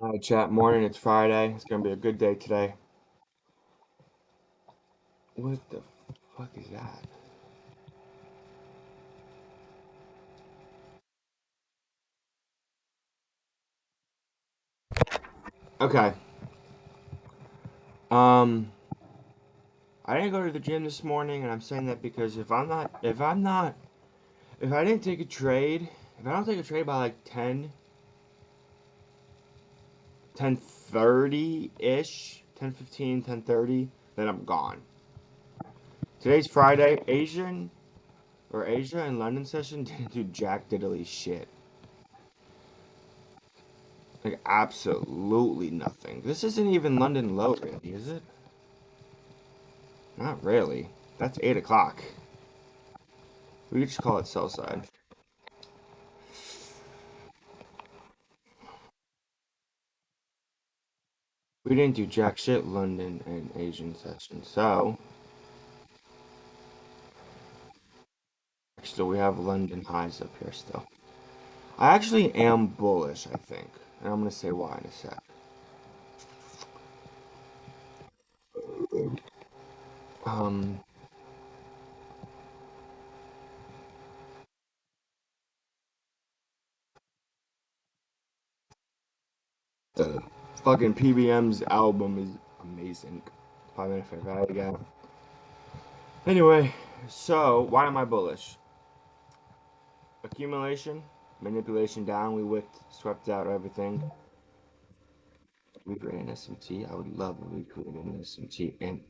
Hi, chat. Morning. It's Friday. It's gonna be a good day today. What the fuck is that? Okay. Um, I didn't go to the gym this morning, and I'm saying that because if I didn't take a trade, if I don't take a trade by like 10:30 ish, 10:15, 10:30, then I'm gone. Today's Friday. Asia and London session didn't do jack diddly shit. Like absolutely nothing. This isn't even London low, really, is it? Not really. That's 8 o'clock. We could just call it sell side. We didn't do jack shit London and Asian session. So, still we have London highs up here still. I actually am bullish, I think. And I'm going to say why in a sec. Um, the fucking PBM's album is amazing. 5 minute fair value gap. Anyway, so why am I bullish? Accumulation, manipulation down. We swept out everything. We create an SMT. I would love if we created an SMT and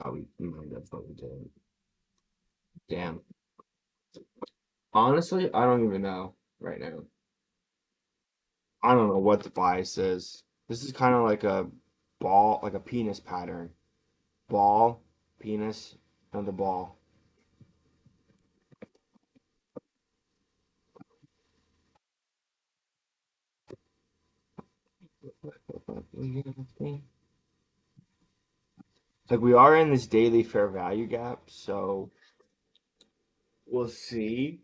we might have, but we didn't. Damn. Honestly, I don't even know right now. I don't know what the bias is. This is kind of like a ball, like a penis pattern. Ball, penis, another ball. Like we are in this daily fair value gap, so we'll see.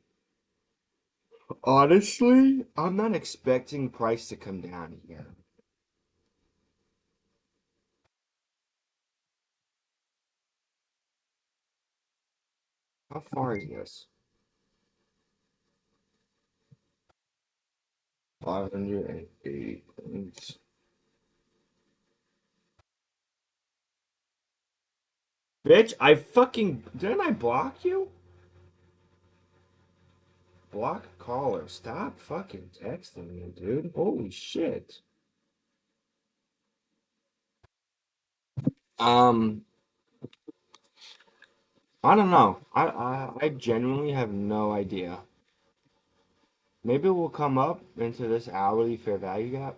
Honestly, I'm not expecting price to come down here. How far is this? 580 points. Bitch, I fucking didn't I block you? Block caller. Stop fucking texting me, dude. Holy shit. Um, I don't know. I genuinely have no idea. Maybe we'll come up into this hourly fair value gap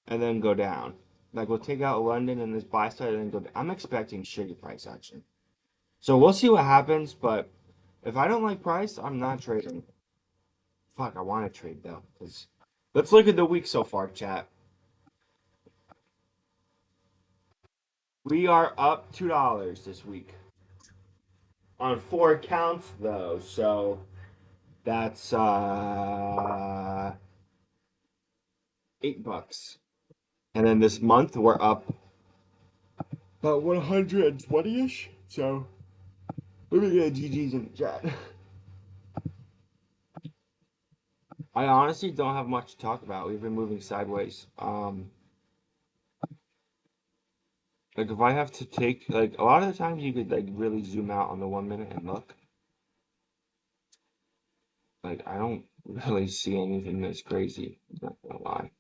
and then go down. Like we'll take out London and this buy side and then go down. I'm expecting shitty price action. So we'll see what happens, but if I don't like price, I'm not trading. Fuck, I want to trade though. Cause let's look at the week so far, chat. We are up $2 this week on 4 accounts though, so that's $8. And then this month we're up about 120-ish. So let me get GG's in the chat. I honestly don't have much to talk about. We've been moving sideways. Like if I have to take like a lot of the times you could like really zoom out on the 1 minute and look. Like I don't really see anything that's crazy. I'm not gonna lie.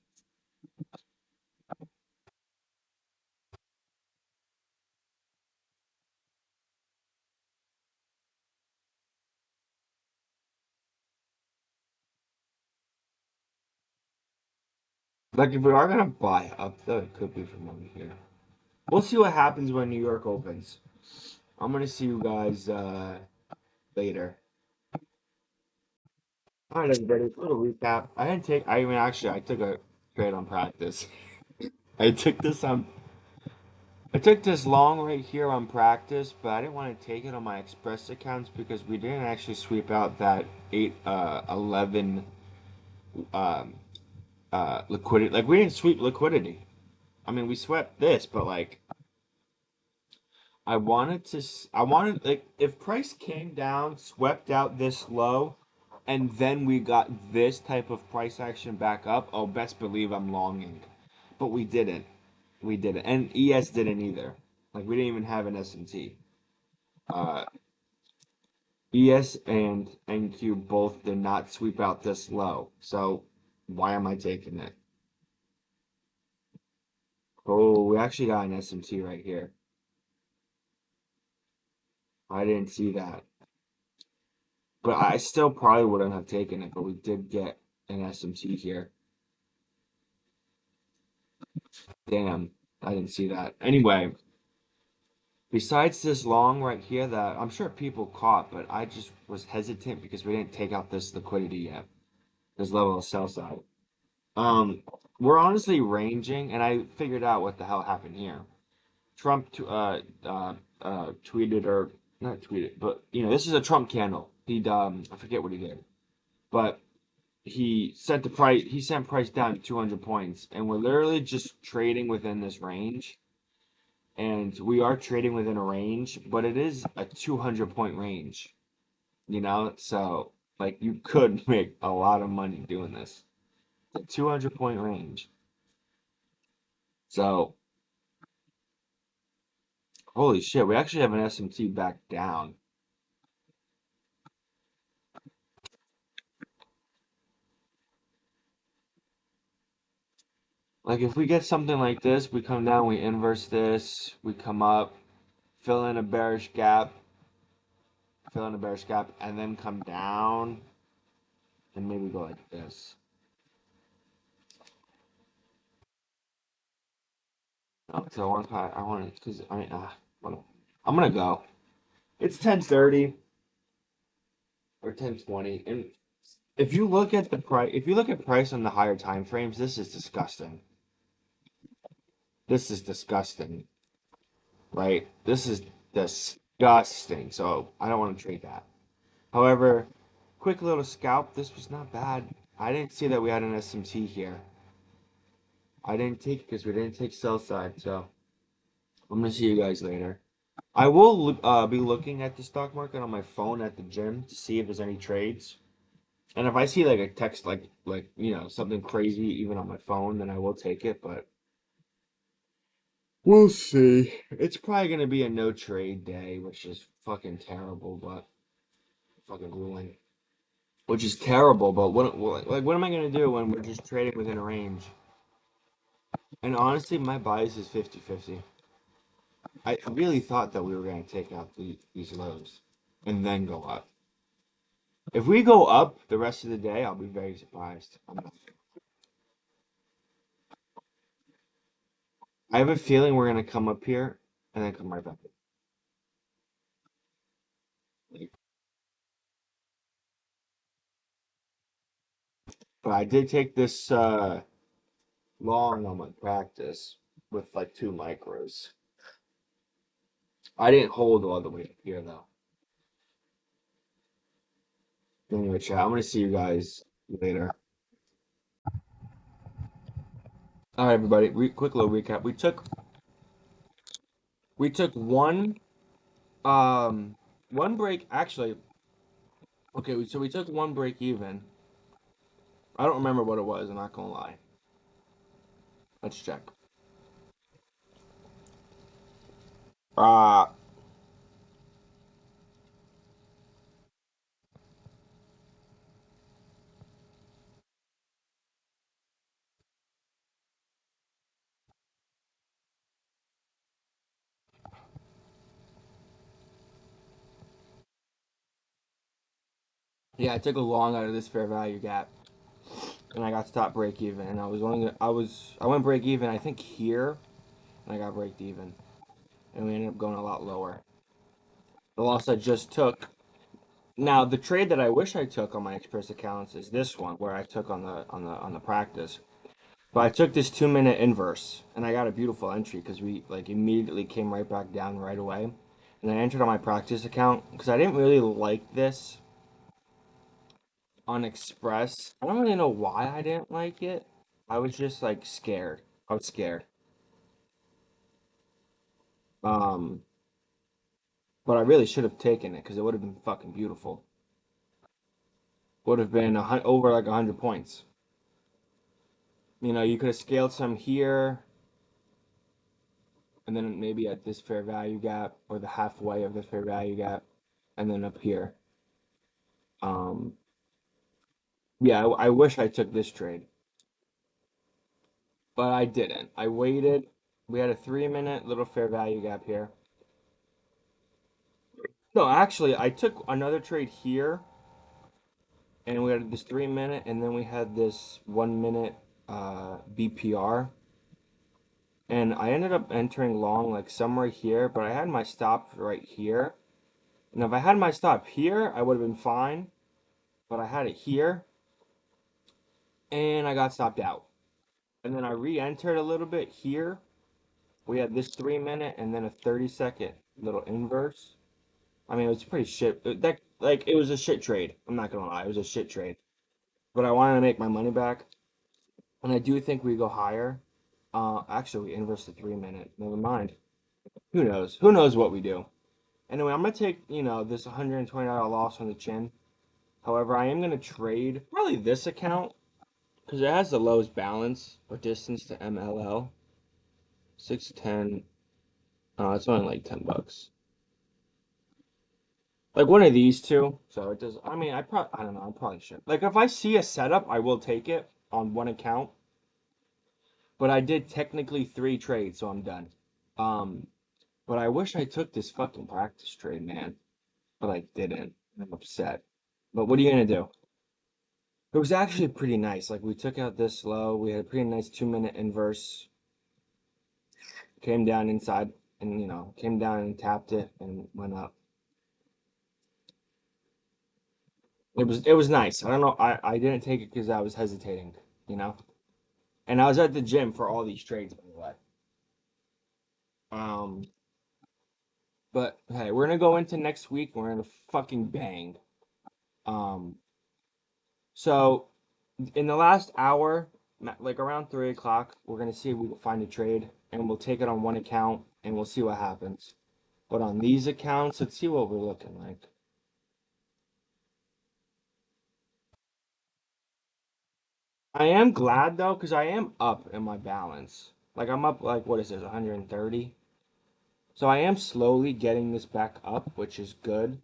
Like if we are gonna buy up though, it could be from over here. We'll see what happens when New York opens. I'm gonna see you guys later. All right, everybody. A little recap. I didn't take. I mean, actually, I took a trade on practice. I took this on. I took this long right here on practice, but I didn't want to take it on my express accounts because we didn't actually sweep out that 11 um liquidity. Like we didn't sweep liquidity. I mean, we swept this, but like I wanted like if price came down, swept out this low, and then we got this type of price action back up, oh, best believe I'm longing. But we didn't. We didn't. And ES didn't either. Like we didn't even have an S&T. Uh, ES and NQ both did not sweep out this low. So why am I taking it? Oh, we actually got an SMT right here. I didn't see that. But I still probably wouldn't have taken it, but we did get an SMT here. Damn, I didn't see that. Anyway, besides this long right here that I'm sure people caught, but I just was hesitant because we didn't take out this liquidity yet. This level of sell side. Um, we're honestly ranging, and I figured out what the hell happened here. Trump tweeted or not tweeted, but this is a Trump candle. I forget what he did, but he sent price down 200 points, and we're literally just trading within this range, and we are trading within a range, but it is a 200 point range, so like you could make a lot of money doing this. It's a 200 point range. So holy shit, we actually have an SMT back down. Like if we get something like this, we come down, we inverse this, we come up, fill in a bearish gap, and then come down, and maybe go like this. No, so I want to, because I'm gonna go. It's 10:30 or 10:20, and if you look at price on the higher time frames, this is disgusting. This is disgusting, right? This is disgusting. So I don't want to trade that. However, quick little scalp. This was not bad. I didn't see that we had an SMT here. I didn't take it because we didn't take sell side. So I'm gonna see you guys later. I will be looking at the stock market on my phone at the gym to see if there's any trades. And if I see like a text like something crazy even on my phone, then I will take it. But we'll see. It's probably gonna be a no trade day, which is fucking terrible, but fucking ruling. Which is terrible, but what am I gonna do when we're just trading within a range? And honestly, my bias is 50-50. I really thought that we were gonna take out these lows and then go up. If we go up the rest of the day, I'll be very surprised. I have a feeling we're gonna come up here and then come right back. But I did take this long on my practice with like 2 micros. I didn't hold all the way up here though. Anyway, chat. I'm gonna see you guys later. All right, everybody. Quick little recap. We took one break. Actually, okay. So we took one break even. I don't remember what it was. I'm not gonna lie. Let's check. Uh yeah. I took a long out of this fair value gap, and I got stop break even. And I went break even. I think here, and I got break even, and we ended up going a lot lower. The loss I just took. Now the trade that I wish I took on my express accounts is this one where I took on the practice. But I took this 2 minute inverse and I got a beautiful entry because we like immediately came right back down right away. And I entered on my practice account because I didn't really like this on Express. I don't really know why I didn't like it. I was just like scared. I was scared. Um, but I really should have taken it because it would have been fucking beautiful. Would have been over like 100 points. You know, you could have scaled some here, and then maybe at this fair value gap or the halfway of the fair value gap, and then up here. Um, yeah, I wish I took this trade, but I didn't. I waited. We had a 3 minute little fair value gap here. No, actually, I took another trade here, and we had this 3 minute, and then we had this 1 minute BPR. And I ended up entering long like somewhere here, but I had my stop right here. And if I had my stop here, I would have been fine. But I had it here, and I got stopped out. And then I re-entered a little bit here. We had this 3 minute and then a 30-second little inverse. I mean, it was pretty shit. That like it was a shit trade. I'm not gonna lie, it was a shit trade. But I wanted to make my money back, and I do think we go higher. Actually, we inverse the 3 minute. Never mind. Who knows? Who knows what we do? Anyway, I'm gonna take this $120 loss on the chin. However, I am gonna trade probably this account because it has the lowest balance or distance to MLL. 610. It's only like $10. Like one of these two. So it does. I mean, I don't know. I probably should. Like if I see a setup, I will take it on one account. But I did technically 3 trades, so I'm done. Um, but I wish I took this fucking practice trade, man. But I didn't. I'm upset. But what are you gonna do? It was actually pretty nice. Like we took out this low. We had a pretty nice 2 minute inverse. Came down inside and came down and tapped it and went up. It was nice. I don't know. I didn't take it because I was hesitating, you know. And I was at the gym for all these trades, by the way. Um, but hey, we're gonna go into next week. We're gonna fucking bang. Um, so in the last hour, like around 3 o'clock, we're gonna see if we can find a trade, and we'll take it on one account, and we'll see what happens. But on these accounts, let's see what we're looking like. I am glad though, because I am up in my balance. Like I'm up like what is this, 130? So I am slowly getting this back up, which is good.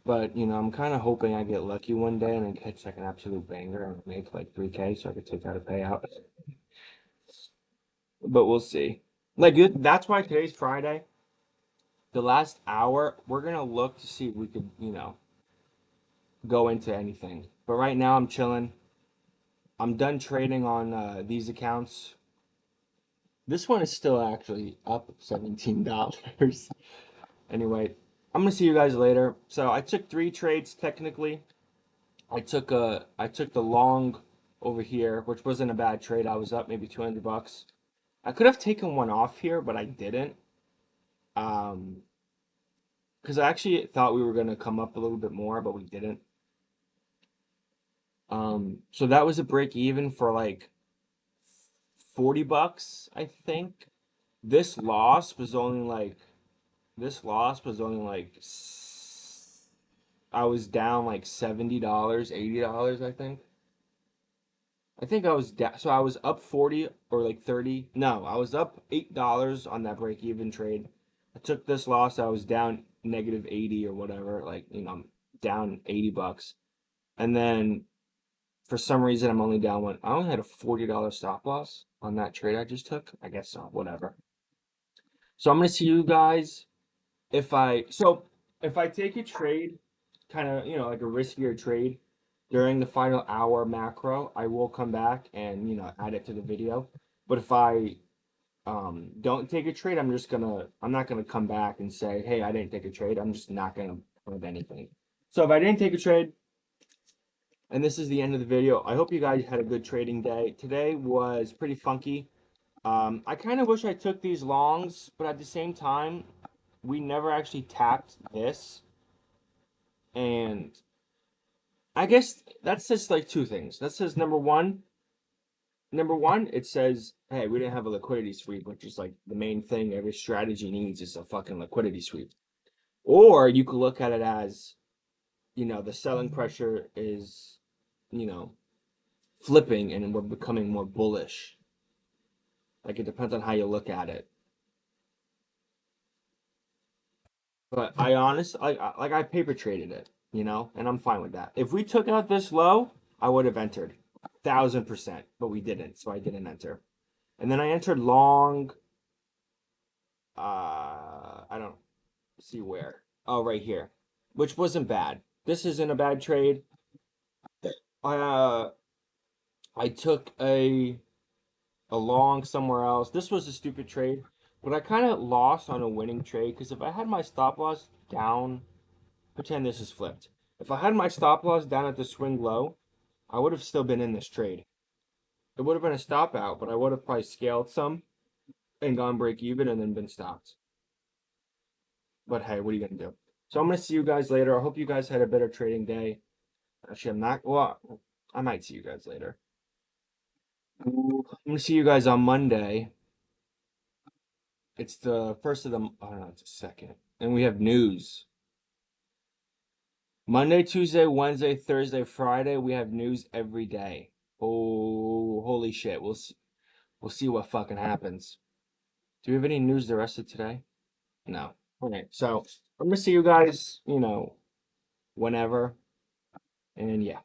But I'm kind of hoping I get lucky one day and then catch like an absolute banger and make like 3K so I could take out a payout. But we'll see. Like that's why today's Friday. The last hour, we're gonna look to see if we could, go into anything. But right now, I'm chilling. I'm done trading on these accounts. This one is still actually up $17. Anyway, I'm gonna see you guys later. So I took 3 trades technically. I took the long over here, which wasn't a bad trade. I was up maybe $200. I could have taken one off here, but I didn't. Um, because I actually thought we were gonna come up a little bit more, but we didn't. So that was a break even for like $40, I think. This loss was only like this loss was only like I was down like $70, $80, I think. I think I was down, so I was up 40 or like 30. No, I was up $8 on that break even trade. I took this loss, I was down negative 80 or whatever, like, down $80. And then for some reason I'm only down one. I only had a $40 stop loss on that trade I just took. I guess so, whatever. So I'm gonna see you guys if I take a trade, kind of like a riskier trade during the final hour macro, I will come back and add it to the video. But if I don't take a trade, I'm not gonna come back and say, hey, I didn't take a trade. I'm just not gonna put anything. So if I didn't take a trade, And this is the end of the video. I hope you guys had a good trading day. Today was pretty funky. I kind of wish I took these longs, but at the same time, we never actually tapped this. And I guess that says like two things. That says number one, it says, hey, we didn't have a liquidity sweep, which is like the main thing every strategy needs is a fucking liquidity sweep. Or you could look at it as, the selling pressure is, you know, flipping and we're becoming more bullish. Like it depends on how you look at it. But I paper traded it, and I'm fine with that. If we took out this low, I would have entered 1,000%, but we didn't, so I didn't enter. And then I entered long. I don't see where. Oh, right here, which wasn't bad. This isn't a bad trade. Uh, I took a long somewhere else. This was a stupid trade, but I kind of lost on a winning trade because if I had my stop loss down, pretend this is flipped. If I had my stop loss down at the swing low, I would have still been in this trade. It would have been a stop out, but I would have probably scaled some and gone break even and then been stopped. But hey, what are you gonna do? So I'm gonna see you guys later. I hope you guys had a better trading day. Actually, I'm not. Well, I might see you guys later. I'm gonna see you guys on Monday. It's the first of the. Oh no, it's a second, and we have news. Monday, Tuesday, Wednesday, Thursday, Friday. We have news every day. Oh, holy shit! We'll see what fucking happens. Do we have any news the rest of today? No. All right. So I'm gonna see you guys. Whenever. And yeah.